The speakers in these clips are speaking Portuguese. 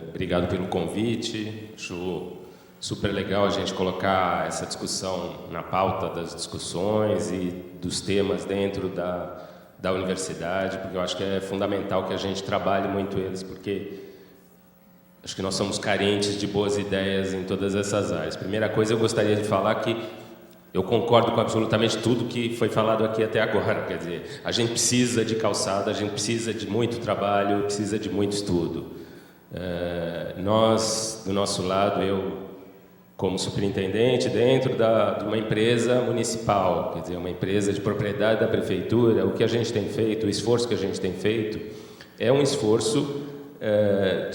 Obrigado pelo convite. Acho super legal a gente colocar essa discussão na pauta das discussões e dos temas dentro da universidade, porque eu acho que é fundamental que a gente trabalhe muito eles, porque acho que nós somos carentes de boas ideias em todas essas áreas. Primeira coisa, eu gostaria de falar que eu concordo com absolutamente tudo que foi falado aqui até agora. Quer dizer, a gente precisa de calçada, a gente precisa de muito trabalho, precisa de muito estudo. Nós, do nosso lado, eu, como superintendente, dentro de uma empresa municipal, quer dizer, uma empresa de propriedade da prefeitura, o que a gente tem feito, o esforço que a gente tem feito, é um esforço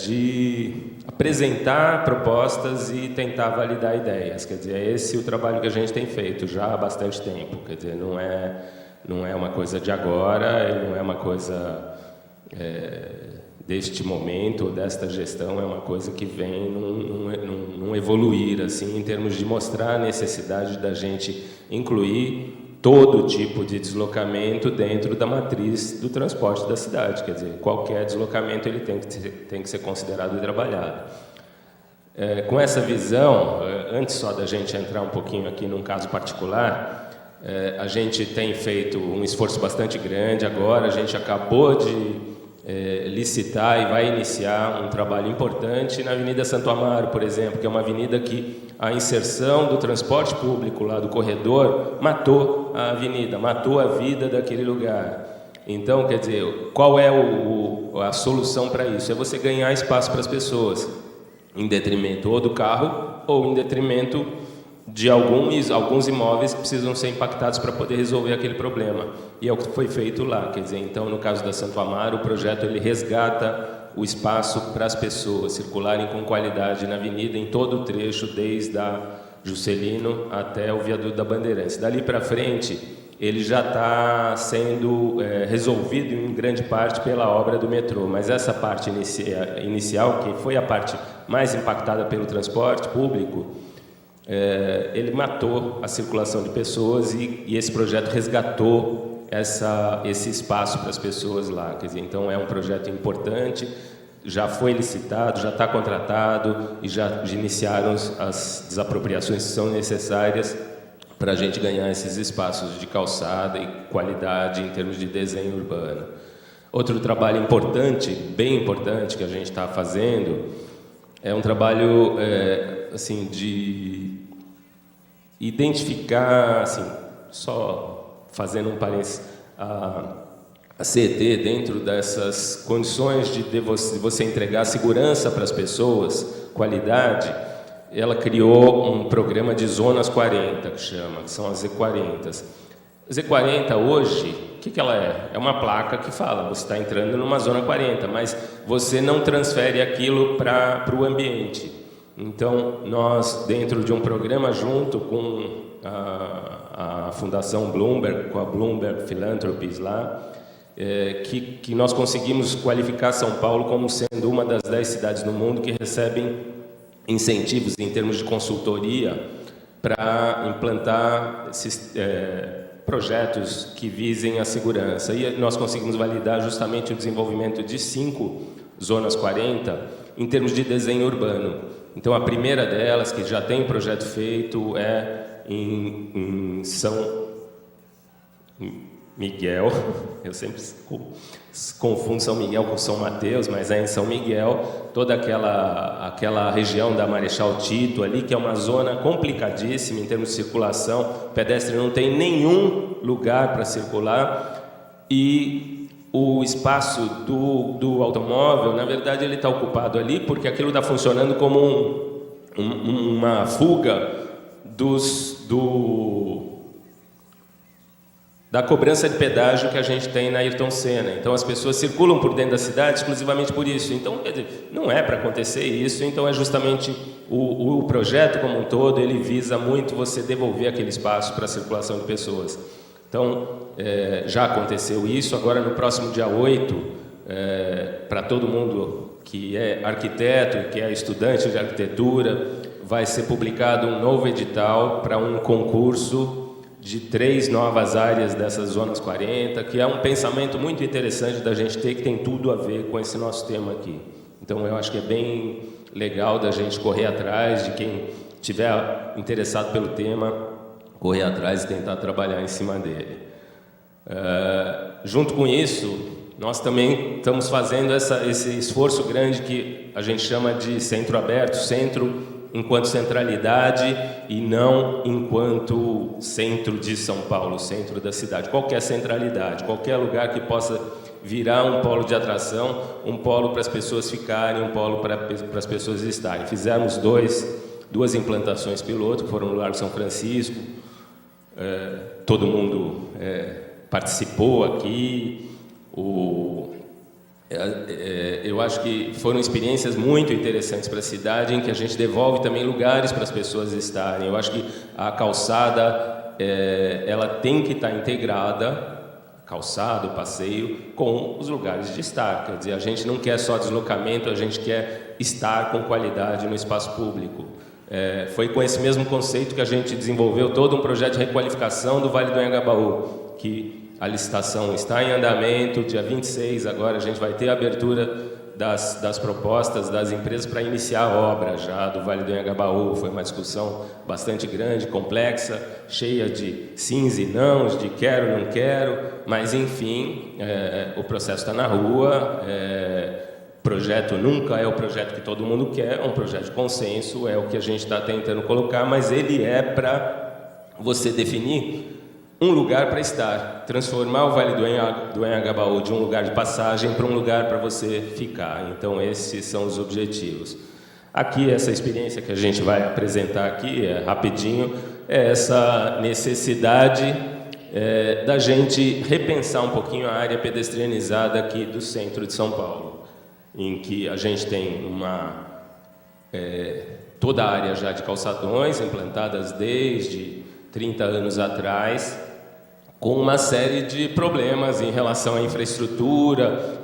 de apresentar propostas e tentar validar ideias. Quer dizer, é esse o trabalho que a gente tem feito já há bastante tempo. Quer dizer, não é uma coisa de agora, e não é uma coisa deste momento ou desta gestão, é uma coisa que vem num evoluir, assim, em termos de mostrar a necessidade da gente incluir todo tipo de deslocamento dentro da matriz do transporte da cidade. Quer dizer, qualquer deslocamento ele tem que ser considerado e trabalhado. Com essa visão, antes só da gente entrar um pouquinho aqui num caso particular, a gente tem feito um esforço bastante grande agora, a gente acabou de licitar e vai iniciar um trabalho importante na Avenida Santo Amaro, por exemplo, que é uma avenida que a inserção do transporte público lá do corredor matou a avenida, matou a vida daquele lugar. Então, quer dizer, qual é a solução para isso? É você ganhar espaço para as pessoas, em detrimento ou do carro ou em detrimento de alguns imóveis que precisam ser impactados para poder resolver aquele problema. E é o que foi feito lá. Quer dizer, então, no caso da Santo Amaro, o projeto ele resgata o espaço para as pessoas circularem com qualidade na avenida, em todo o trecho, desde a Juscelino até o viaduto da Bandeirantes. Dali para frente, ele já está sendo resolvido em grande parte pela obra do metrô, mas essa parte inicial, que foi a parte mais impactada pelo transporte público, ele matou a circulação de pessoas e esse projeto resgatou esse espaço para as pessoas lá. Quer dizer, então é um projeto importante, já foi licitado, já está contratado e já iniciaram as desapropriações que são necessárias para a gente ganhar esses espaços de calçada e qualidade em termos de desenho urbano. Outro trabalho importante, bem importante, que a gente está fazendo é um trabalho assim, de identificar, assim, só fazendo um parênteses, a CET, dentro dessas condições de você entregar segurança para as pessoas, qualidade, ela criou um programa de Zonas 40, que são as Z40. A Z40 hoje, o que ela é? É uma placa que fala, você está entrando numa Zona 40, mas você não transfere aquilo para o ambiente. Então, nós, dentro de um programa junto com a Fundação Bloomberg, com a Bloomberg Philanthropies lá, que nós conseguimos qualificar São Paulo como sendo uma das 10 cidades no mundo que recebem incentivos em termos de consultoria para implantar esses projetos que visem a segurança. E nós conseguimos validar justamente o desenvolvimento de 5 zonas 40 em termos de desenho urbano. Então, a primeira delas, que já tem projeto feito, é em São Miguel. Eu sempre confundo São Miguel com São Mateus, mas é em São Miguel, toda aquela região da Marechal Tito ali, que é uma zona complicadíssima em termos de circulação. O pedestre não tem nenhum lugar para circular e o espaço do automóvel, na verdade, ele está ocupado ali porque aquilo está funcionando como uma fuga da cobrança de pedágio que a gente tem na Ayrton Senna. Então, as pessoas circulam por dentro da cidade exclusivamente por isso. Então, quer dizer, não é para acontecer isso. Então, é justamente o projeto como um todo, ele visa muito você devolver aquele espaço para a circulação de pessoas. Então, já aconteceu isso. Agora, no próximo dia 8, para todo mundo que é arquiteto, que é estudante de arquitetura, vai ser publicado um novo edital para um concurso de 3 novas áreas dessas zonas 40, que é um pensamento muito interessante da gente ter, que tem tudo a ver com esse nosso tema aqui. Então, eu acho que é bem legal da gente correr atrás, de quem estiver interessado pelo tema, correr atrás e tentar trabalhar em cima dele. Junto com isso, nós também estamos fazendo esse esforço grande que a gente chama de centro aberto, centro enquanto centralidade e não enquanto centro de São Paulo, centro da cidade. Qualquer centralidade, qualquer lugar que possa virar um polo de atração, um polo para as pessoas ficarem, um polo para as pessoas estarem. Fizemos duas implantações piloto, que foram no Largo São Francisco, todo mundo participou aqui. Eu acho que foram experiências muito interessantes para a cidade, em que a gente devolve também lugares para as pessoas estarem. Eu acho que a calçada ela tem que estar integrada, calçado, passeio, com os lugares de estar. Quer dizer, a gente não quer só deslocamento, a gente quer estar com qualidade no espaço público. Foi com esse mesmo conceito que a gente desenvolveu todo um projeto de requalificação do Vale do Anhangabaú, que a licitação está em andamento. Dia 26, agora a gente vai ter a abertura das propostas das empresas para iniciar a obra já do Vale do Anhangabaú. Foi uma discussão bastante grande, complexa, cheia de sims e nãos, de quero, não quero, mas enfim, o processo está na rua. O projeto nunca é o projeto que todo mundo quer, é um projeto de consenso, é o que a gente está tentando colocar, mas ele é para você definir um lugar para estar, transformar o Vale do Anhangabaú de um lugar de passagem para um lugar para você ficar. Então, esses são os objetivos. Aqui, essa experiência que a gente vai apresentar aqui, rapidinho, é essa necessidade da gente repensar um pouquinho a área pedestrianizada aqui do centro de São Paulo, em que a gente tem toda a área já de calçadões, implantadas desde 30 anos atrás, com uma série de problemas em relação à infraestrutura.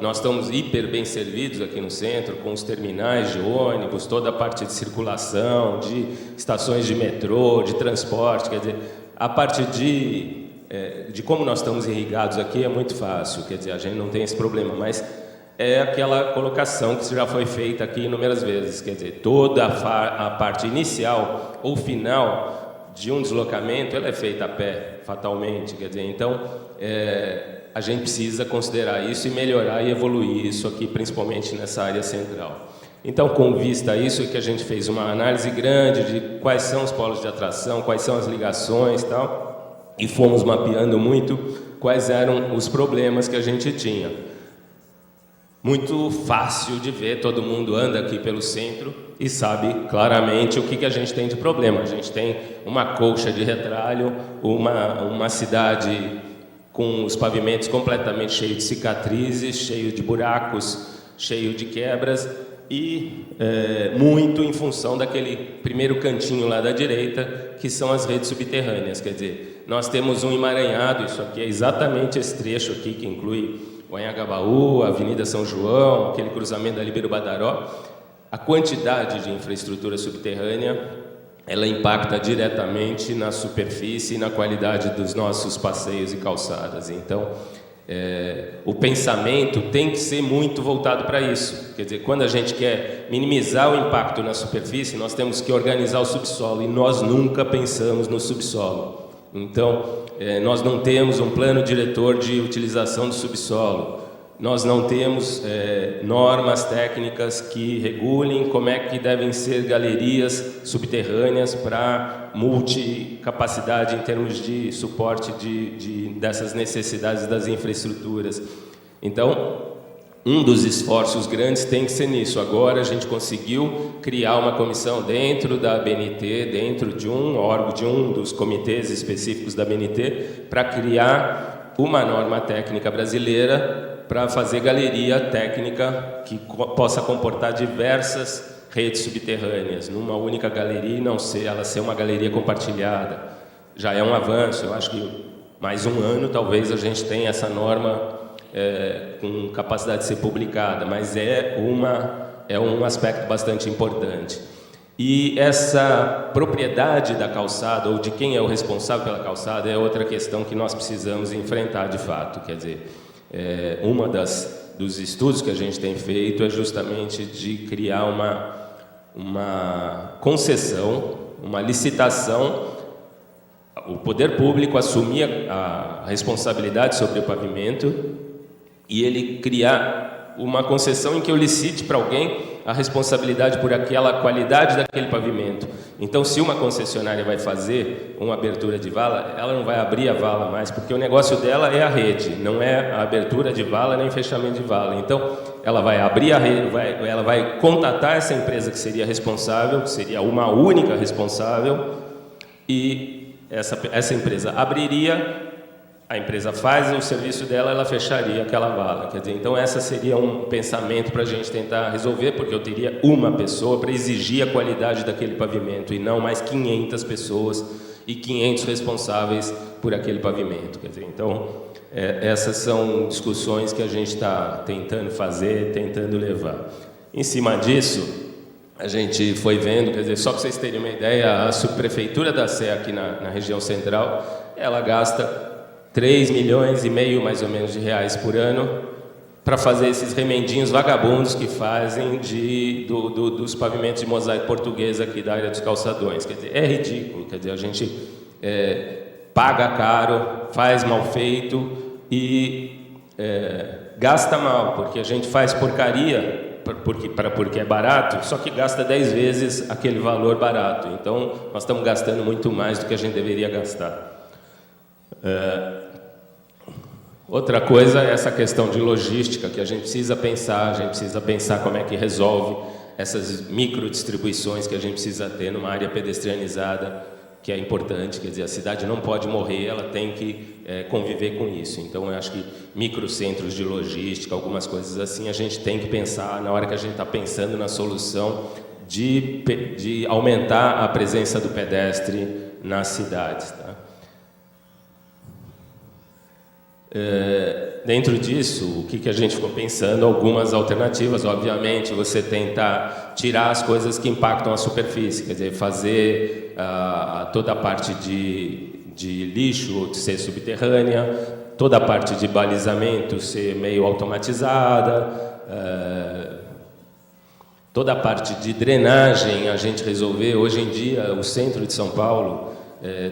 Nós estamos hiper bem servidos aqui no centro, com os terminais de ônibus, toda a parte de circulação, de estações de metrô, de transporte. Quer dizer, a parte de como nós estamos irrigados aqui é muito fácil, quer dizer, a gente não tem esse problema, mas é aquela colocação que já foi feita aqui inúmeras vezes, quer dizer, toda a parte inicial ou final de um deslocamento, ela é feita a pé, fatalmente, quer dizer, então a gente precisa considerar isso e melhorar e evoluir isso aqui, principalmente nessa área central. Então, com vista a isso, é que a gente fez uma análise grande de quais são os polos de atração, quais são as ligações e tal, e fomos mapeando muito quais eram os problemas que a gente tinha. Muito fácil de ver, todo mundo anda aqui pelo centro e sabe claramente o que a gente tem de problema. A gente tem uma colcha de retralho, uma cidade com os pavimentos completamente cheios de cicatrizes, cheio de buracos, cheio de quebras, e muito em função daquele primeiro cantinho lá da direita, que são as redes subterrâneas. Quer dizer, nós temos um emaranhado, isso aqui é exatamente esse trecho aqui que inclui o Anhangabaú, a Avenida São João, aquele cruzamento da Libero Badaró. A quantidade de infraestrutura subterrânea, ela impacta diretamente na superfície e na qualidade dos nossos passeios e calçadas. Então, o pensamento tem que ser muito voltado para isso. Quer dizer, quando a gente quer minimizar o impacto na superfície, nós temos que organizar o subsolo, e nós nunca pensamos no subsolo. Então, nós não temos um plano diretor de utilização do subsolo, nós não temos normas técnicas que regulem como é que devem ser galerias subterrâneas para multicapacidade em termos de suporte dessas necessidades das infraestruturas. Então, um dos esforços grandes tem que ser nisso. Agora a gente conseguiu criar uma comissão dentro da ABNT, dentro de um órgão, de um dos comitês específicos da ABNT, para criar uma norma técnica brasileira para fazer galeria técnica que possa comportar diversas redes subterrâneas, numa única galeria, e não ela ser uma galeria compartilhada. Já é um avanço. Eu acho que mais um ano talvez a gente tenha essa norma com capacidade de ser publicada, mas é um aspecto bastante importante. E essa propriedade da calçada, ou de quem é o responsável pela calçada, é outra questão que nós precisamos enfrentar de fato. Quer dizer, uma das dos estudos que a gente tem feito é justamente de criar uma concessão, uma licitação, o poder público assumir a responsabilidade sobre o pavimento e ele criar uma concessão em que eu licite para alguém a responsabilidade por aquela qualidade daquele pavimento. Então, se uma concessionária vai fazer uma abertura de vala, ela não vai abrir a vala mais, porque o negócio dela é a rede, não é a abertura de vala nem fechamento de vala. Então, ela vai abrir a rede, ela vai contatar essa empresa que seria responsável, que seria uma única responsável, e essa empresa abriria, a empresa faz o serviço dela, ela fecharia aquela vala. Quer dizer, então, essa seria um pensamento para a gente tentar resolver, porque eu teria uma pessoa para exigir a qualidade daquele pavimento e não mais 500 pessoas e 500 responsáveis por aquele pavimento. Quer dizer, então, essas são discussões que a gente está tentando fazer, tentando levar. Em cima disso, a gente foi vendo, quer dizer, só para vocês terem uma ideia, a subprefeitura da Sé aqui na região central, ela gasta 3 milhões e meio, mais ou menos, de reais por ano para fazer esses remendinhos vagabundos que fazem dos pavimentos de mosaico português aqui da área dos calçadões. Quer dizer, é ridículo. Quer dizer, a gente paga caro, faz mal feito e gasta mal, porque a gente faz porcaria porque é barato, só que gasta 10 vezes aquele valor barato. Então, nós estamos gastando muito mais do que a gente deveria gastar. Outra coisa é essa questão de logística que a gente precisa pensar como é que resolve essas microdistribuições que a gente precisa ter numa área pedestrianizada, que é importante. Quer dizer, a cidade não pode morrer, ela tem que conviver com isso. Então, eu acho que microcentros de logística, algumas coisas assim, a gente tem que pensar na hora que a gente está pensando na solução de aumentar a presença do pedestre nas cidades, tá? Dentro disso, o que a gente ficou pensando? Algumas alternativas, obviamente, você tentar tirar as coisas que impactam a superfície, quer dizer, fazer toda a parte de lixo ser subterrânea, toda a parte de balizamento ser meio automatizada, toda a parte de drenagem a gente resolver. Hoje em dia, o centro de São Paulo,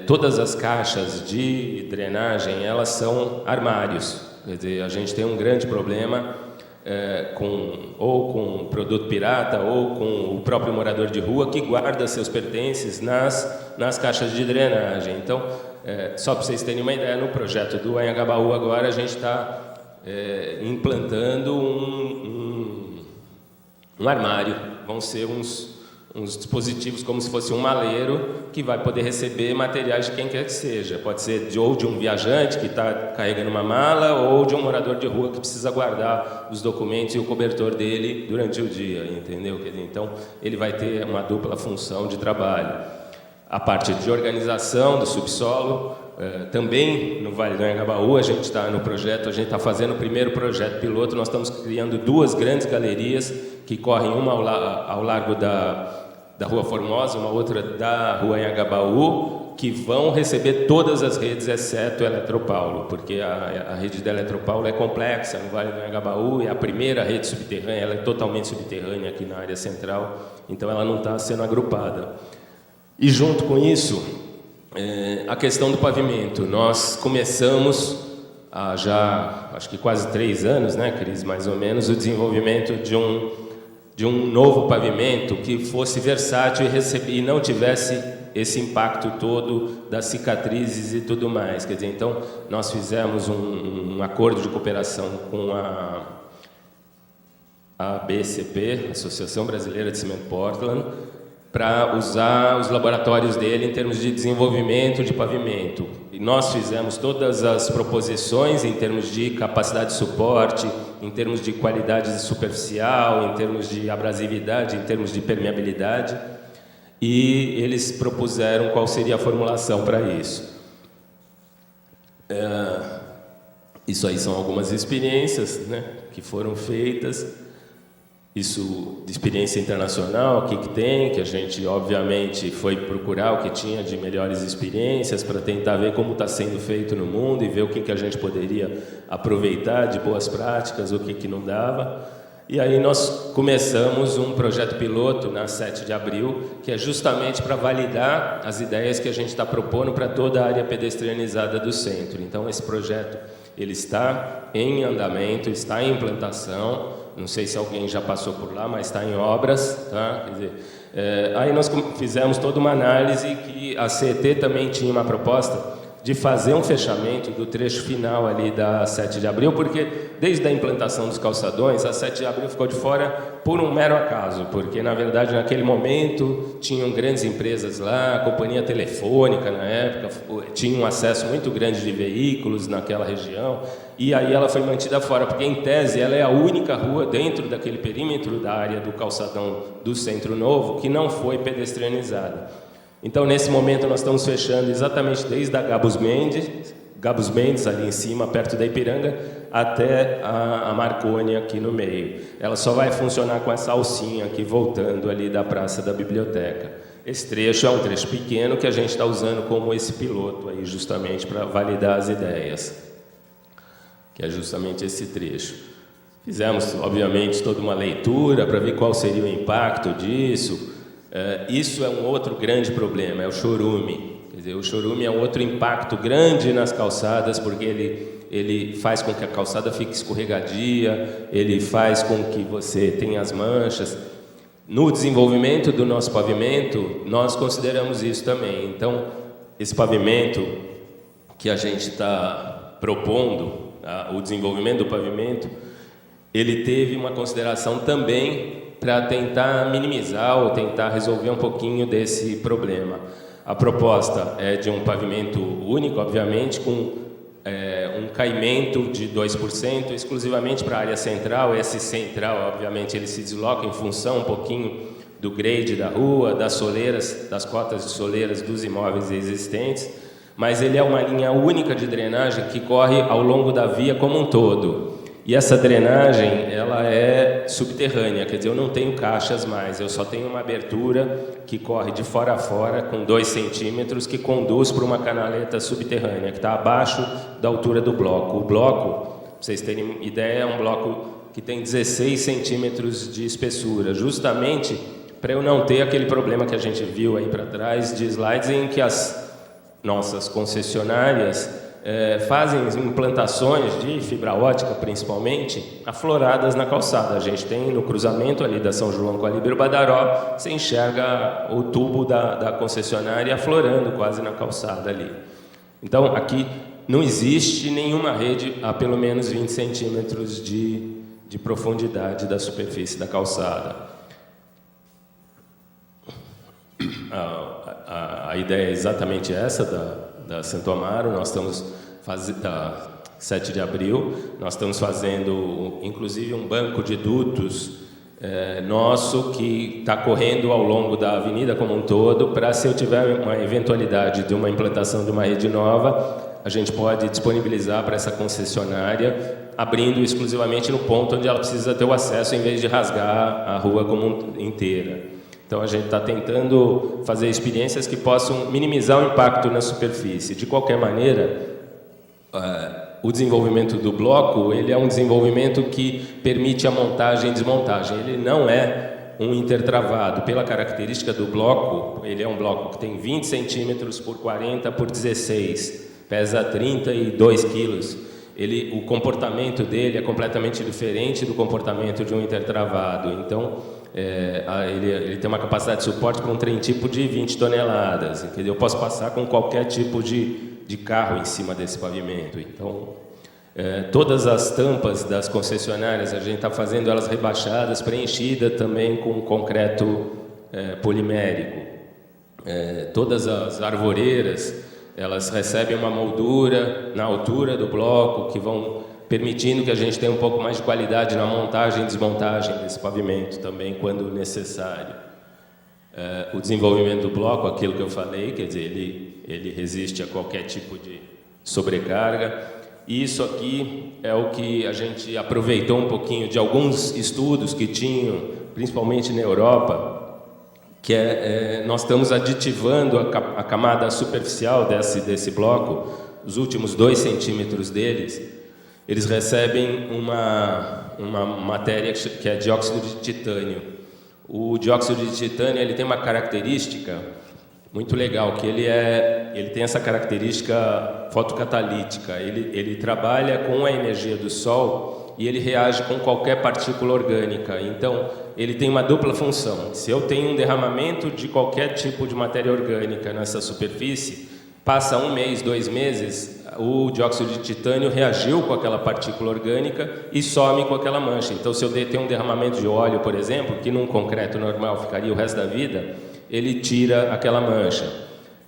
todas as caixas de drenagem, elas são armários. Quer dizer, a gente tem um grande problema com produto pirata ou com o próprio morador de rua que guarda seus pertences nas caixas de drenagem. Então, só para vocês terem uma ideia, no projeto do Anhangabaú agora a gente está implantando um armário. Vão ser uns dispositivos como se fosse um maleiro que vai poder receber materiais de quem quer que seja. Pode ser ou de um viajante que está carregando uma mala ou de um morador de rua que precisa guardar os documentos e o cobertor dele durante o dia, entendeu? Então, ele vai ter uma dupla função de trabalho. A parte de organização do subsolo, também no Vale do Anhangabaú, a gente está no projeto, a gente está fazendo o primeiro projeto piloto, nós estamos criando 2 grandes galerias que correm uma ao largo da Rua Formosa, uma outra da Rua Anhangabaú, que vão receber todas as redes, exceto a Eletropaulo, porque a rede da Eletropaulo é complexa no Vale do Anhangabaú, é a primeira rede subterrânea, ela é totalmente subterrânea aqui na área central, então ela não está sendo agrupada. E junto com isso, a questão do pavimento. Nós começamos há já, acho que quase 3 anos, né, Cris, mais ou menos, o desenvolvimento de um novo pavimento que fosse versátil e não tivesse esse impacto todo das cicatrizes e tudo mais. Quer dizer, então, nós fizemos um acordo de cooperação com a ABCP, Associação Brasileira de Cimento Portland, para usar os laboratórios dele em termos de desenvolvimento de pavimento. E nós fizemos todas as proposições em termos de capacidade de suporte, em termos de qualidade superficial, em termos de abrasividade, em termos de permeabilidade, e eles propuseram qual seria a formulação para isso. Isso aí são algumas experiências, né, que foram feitas. isso de experiência internacional, o que tem, que a gente obviamente foi procurar o que tinha de melhores experiências para tentar ver como está sendo feito no mundo e ver o que a gente poderia aproveitar de boas práticas, o que não dava. E aí nós começamos um projeto piloto na 7 de abril, que é justamente para validar as ideias que a gente está propondo para toda a área pedestrianizada do centro. Então esse projeto ele está em andamento, está em implantação. Não sei se alguém já passou por lá, mas está em obras, tá? Quer dizer, aí nós fizemos toda uma análise que a CET também tinha uma proposta de fazer um fechamento do trecho final ali da 7 de abril, porque desde a implantação dos calçadões, a 7 de abril ficou de fora por um mero acaso, porque na verdade naquele momento tinham grandes empresas lá, a companhia telefônica na época, tinha um acesso muito grande de veículos naquela região, e aí ela foi mantida fora, porque em tese ela é a única rua dentro daquele perímetro da área do calçadão do Centro Novo que não foi pedestrianizada. Então, nesse momento, nós estamos fechando exatamente desde a Gabus Mendes, ali em cima, perto da Ipiranga, até a Marconi aqui no meio. Ela só vai funcionar com essa alcinha aqui, voltando ali da Praça da Biblioteca. Esse trecho é um trecho pequeno que a gente está usando como esse piloto aí, justamente para validar as ideias, que é justamente esse trecho. Fizemos, obviamente, toda uma leitura para ver qual seria o impacto disso. Isso é um outro grande problema, é o chorume. Quer dizer, o chorume é um outro impacto grande nas calçadas, porque ele faz com que a calçada fique escorregadia, ele faz com que você tenha as manchas. No desenvolvimento do nosso pavimento, nós consideramos isso também. Então, esse pavimento que a gente está propondo, o desenvolvimento do pavimento, ele teve uma consideração também para tentar minimizar ou tentar resolver um pouquinho desse problema. A proposta é de um pavimento único, obviamente, com um caimento de 2%, exclusivamente para a área central. Esse central, obviamente, ele se desloca em função um pouquinho do grade da rua, das soleiras, das cotas de soleiras dos imóveis existentes, mas ele é uma linha única de drenagem que corre ao longo da via como um todo. E essa drenagem, ela é subterrânea, quer dizer, eu não tenho caixas mais, eu só tenho uma abertura que corre de fora a fora, com 2 centímetros, que conduz para uma canaleta subterrânea, que está abaixo da altura do bloco. O bloco, para vocês terem ideia, é um bloco que tem 16 centímetros de espessura, justamente para eu não ter aquele problema que a gente viu aí para trás, de slides em que as nossas concessionárias fazem implantações de fibra ótica, principalmente, afloradas na calçada. A gente tem no cruzamento ali da São João com a Líbero Badaró, você enxerga o tubo da concessionária aflorando quase na calçada ali. Então, aqui não existe nenhuma rede a pelo menos 20 centímetros de profundidade da superfície da calçada. A ideia é exatamente essa da Santo Amaro. Nós estamos fazendo, da 7 de abril, nós estamos fazendo, inclusive, um banco de dutos nosso que está correndo ao longo da avenida como um todo, para, se eu tiver uma eventualidade de uma implantação de uma rede nova, a gente pode disponibilizar para essa concessionária, abrindo exclusivamente no ponto onde ela precisa ter o acesso, em vez de rasgar a rua como inteira. Então, a gente está tentando fazer experiências que possam minimizar o impacto na superfície. De qualquer maneira, o desenvolvimento do bloco, ele é um desenvolvimento que permite a montagem e desmontagem. Ele não é um intertravado. Pela característica do bloco, ele é um bloco que tem 20 centímetros por 40 por 16, pesa 32 quilos. O comportamento dele é completamente diferente do comportamento de um intertravado. Então, ele tem uma capacidade de suporte para um trem tipo de 20 toneladas. Entendeu? Eu posso passar com qualquer tipo de carro em cima desse pavimento. Então, todas as tampas das concessionárias, a gente está fazendo elas rebaixadas, preenchidas também com concreto polimérico. Todas as arvoreiras, elas recebem uma moldura na altura do bloco, que vão permitindo que a gente tenha um pouco mais de qualidade na montagem e desmontagem desse pavimento também, quando necessário. O desenvolvimento do bloco, aquilo que eu falei, quer dizer, ele resiste a qualquer tipo de sobrecarga. E isso aqui é o que a gente aproveitou um pouquinho de alguns estudos que tinham, principalmente na Europa, que nós estamos aditivando a camada superficial desse bloco, os últimos 2 centímetros deles, eles recebem uma matéria que é dióxido de titânio. O dióxido de titânio ele tem uma característica muito legal, que ele tem essa característica fotocatalítica. Ele trabalha com a energia do Sol e ele reage com qualquer partícula orgânica. Então, ele tem uma dupla função. Se eu tenho um derramamento de qualquer tipo de matéria orgânica nessa superfície, passa 1 mês, 2 meses, o dióxido de titânio reagiu com aquela partícula orgânica e some com aquela mancha. Então, se eu tenho um derramamento de óleo, por exemplo, que num concreto normal ficaria o resto da vida, ele tira aquela mancha.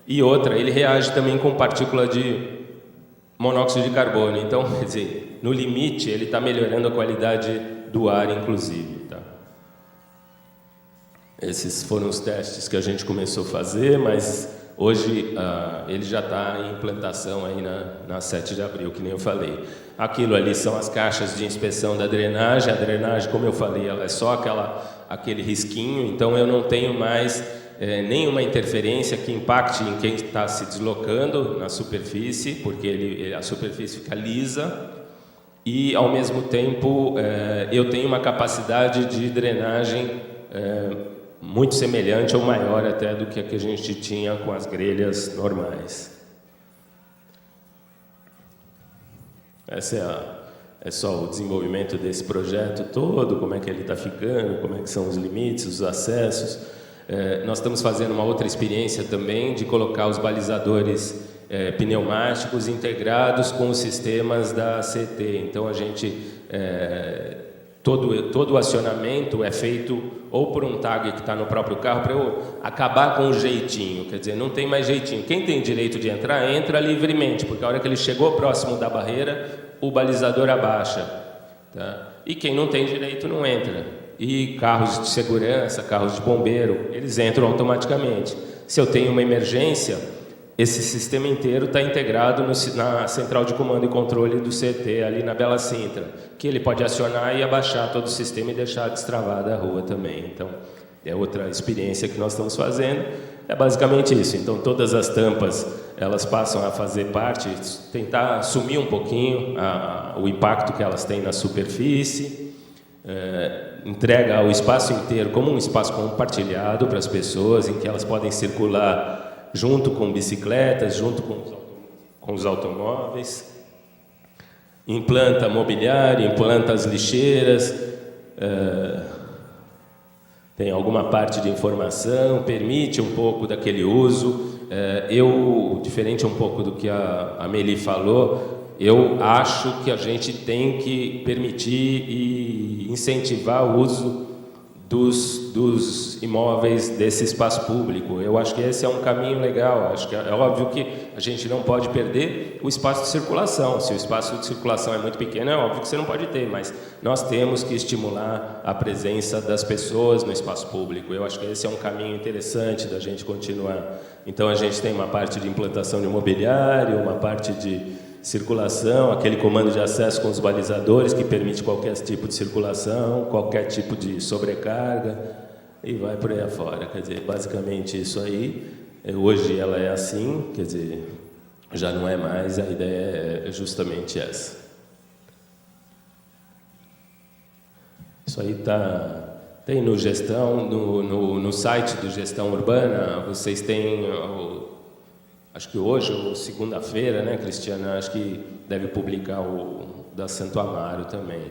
E outra, ele reage também com partícula de monóxido de carbono. Então, quer dizer, no limite, ele está melhorando a qualidade do ar, inclusive. Tá? Esses foram os testes que a gente começou a fazer, mas hoje ele já está em implantação aí na 7 de abril, que nem eu falei. Aquilo ali são as caixas de inspeção da drenagem. A drenagem, como eu falei, ela é só aquele risquinho, então eu não tenho mais nenhuma interferência que impacte em quem está se deslocando na superfície, porque a superfície fica lisa e, ao mesmo tempo, eu tenho uma capacidade de drenagem muito semelhante ou maior até do que a gente tinha com as grelhas normais. Essa é só o desenvolvimento desse projeto todo, como é que ele está ficando, como é que são os limites, os acessos. Nós estamos fazendo uma outra experiência também de colocar os balizadores pneumáticos integrados com os sistemas da CT. Então, a gente todo o acionamento é feito ou por um tag que está no próprio carro, para eu acabar com o jeitinho, quer dizer, não tem mais jeitinho. Quem tem direito de entrar, entra livremente, porque a hora que ele chegou próximo da barreira, o balizador abaixa. Tá? E quem não tem direito não entra. E carros de segurança, carros de bombeiro, eles entram automaticamente. Se eu tenho uma emergência, esse sistema inteiro está integrado na central de comando e controle do CT, ali na Bela Sintra, que ele pode acionar e abaixar todo o sistema e deixar destravada a rua também. Então, é outra experiência que nós estamos fazendo. É basicamente isso. Então, todas as tampas, elas passam a fazer parte, tentar assumir um pouquinho o impacto que elas têm na superfície, entrega o espaço inteiro como um espaço compartilhado para as pessoas, em que elas podem circular junto com bicicletas, junto com os automóveis, implanta mobiliário, implanta as lixeiras, tem alguma parte de informação, permite um pouco daquele uso. Diferente um pouco do que a Meli falou, eu acho que a gente tem que permitir e incentivar o uso dos imóveis desse espaço público. Eu acho que esse é um caminho legal. Acho que é óbvio que a gente não pode perder o espaço de circulação. Se o espaço de circulação é muito pequeno, é óbvio que você não pode ter, mas nós temos que estimular a presença das pessoas no espaço público. Eu acho que esse é um caminho interessante da gente continuar. Então, a gente tem uma parte de implantação de mobiliário, uma parte de circulação, aquele comando de acesso com os balizadores que permite qualquer tipo de circulação, qualquer tipo de sobrecarga e vai por aí afora. Quer dizer, basicamente isso aí. Hoje ela é assim, quer dizer, já não é mais, a ideia é justamente essa. Isso aí tem no Gestão, no site do Gestão Urbana, vocês têm acho que hoje, ou segunda-feira, né, Cristiana? Acho que deve publicar o da Santo Amaro também.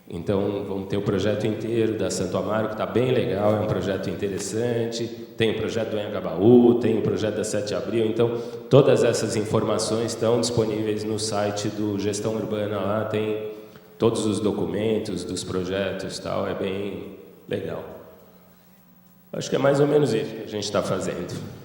Então, vamos ter o projeto inteiro da Santo Amaro, que está bem legal, é um projeto interessante. Tem o projeto do Anhangabaú, tem o projeto da 7 de Abril. Então, todas essas informações estão disponíveis no site do Gestão Urbana. Lá tem todos os documentos dos projetos, tal, é bem legal. Acho que é mais ou menos isso que a gente está fazendo.